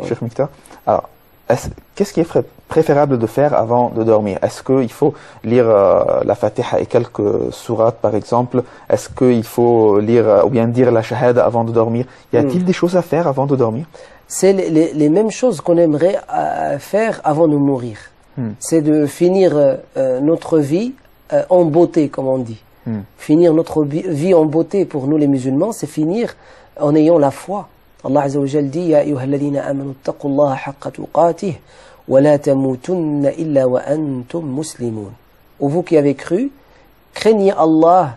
Cheikh Mikhtar. Alors, qu'est-ce qui est préférable de faire avant de dormir? Est-ce qu'il faut lire la Fatiha et quelques sourates, par exemple? Est-ce qu'il faut lire ou bien dire la Shahada avant de dormir? Y a-t-il des choses à faire avant de dormir? C'est les mêmes choses qu'on aimerait faire avant de mourir. C'est de finir notre vie en beauté, comme on dit. Finir notre vie en beauté pour nous les musulmans, c'est finir en ayant la foi. Allah Azza wa Jal dit Ya ayyuhalladhina amanu taqullaha haqqa tuqatih wa la tamutunna illa wa antum muslimun. Ou vous qui avez cru, craignez Allah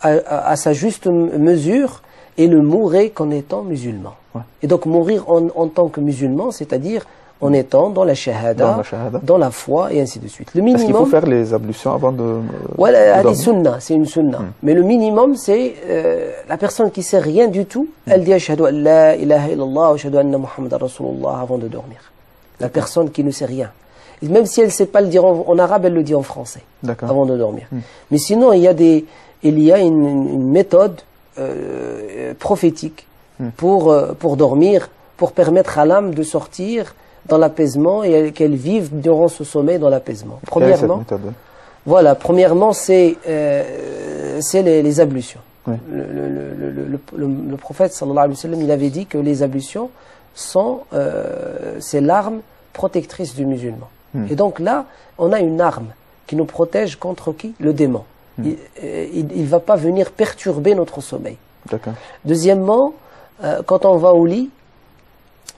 à sa juste mesure et ne mourrez qu'en étant musulman. Et donc mourir en tant que musulman, c'est-à-dire en étant dans la shahada, dans la foi et ainsi de suite. Le minimum. Est-ce qu'il faut faire les ablutions avant de voilà, c'est une sunna. Mais le minimum, c'est la personne qui sait rien du tout, elle dit ashhadu an la ilaha illallah wa ashhadu anna Muhammadan Rasulullah avant de dormir. La personne qui ne sait rien. Et même si elle ne sait pas le dire en arabe, elle le dit en français avant de dormir. Mais sinon, il y a une méthode prophétique pour dormir, pour permettre à l'âme de sortir dans l'apaisement et qu'elle vive durant ce sommeil dans l'apaisement. Premièrement, premièrement, c'est les ablutions. Le prophète sallallahu alayhi wa sallam, il avait dit que les ablutions sont c'est l'arme protectrice du musulman. Et donc là, on a une arme qui nous protège contre qui? Le démon. Il ne va pas venir perturber notre sommeil. Deuxièmement, quand on va au lit,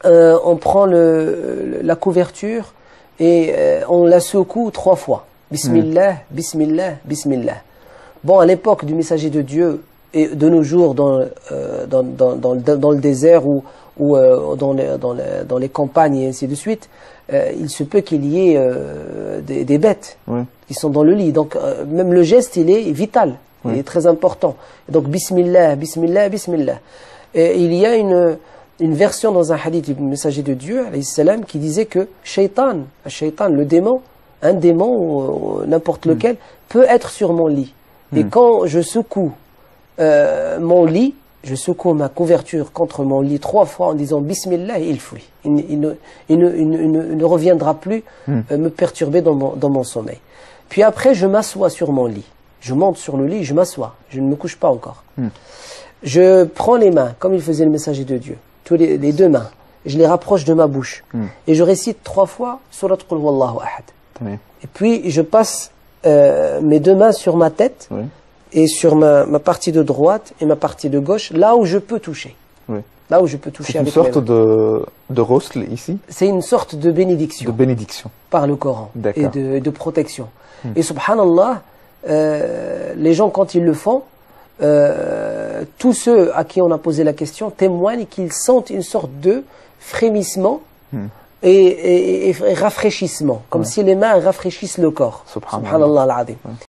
on prend la couverture et on la secoue 3 fois. Bismillah, Bismillah, Bismillah. Bon, à l'époque du messager de Dieu et de nos jours dans le désert ou dans les campagnes et ainsi de suite, il se peut qu'il y ait des bêtes qui sont dans le lit. Donc même le geste, il est vital, il est très important. Donc Bismillah, Bismillah, Bismillah. Et il y a une version dans un hadith du messager de Dieu, alayhi salam, qui disait que shaitan, le démon, un démon ou n'importe lequel, peut être sur mon lit. Et quand je secoue mon lit, je secoue ma couverture contre mon lit 3 fois en disant Bismillah, et il fuit. Il ne reviendra plus me perturber dans mon sommeil. Puis après, je m'assois sur mon lit. Je monte sur le lit, je m'assois. Je ne me couche pas encore. Je prends les mains, comme il faisait le messager de Dieu, les 2 mains. Je les rapproche de ma bouche. Et je récite 3 fois Surat Qul Huwallahu Ahad. Et puis, je passe mes 2 mains sur ma tête et sur ma partie de droite et ma partie de gauche, là où je peux toucher. Là où je peux toucher avec mes mains. C'est une sorte de rosle ici? C'est une sorte de bénédiction. De bénédiction. Par le Coran. Et de protection. Et subhanallah, les gens quand ils le font, tous ceux à qui on a posé la question témoignent qu'ils sentent une sorte de frémissement et rafraîchissement, comme si les mains rafraîchissent le corps. Subhanallah al-Azim.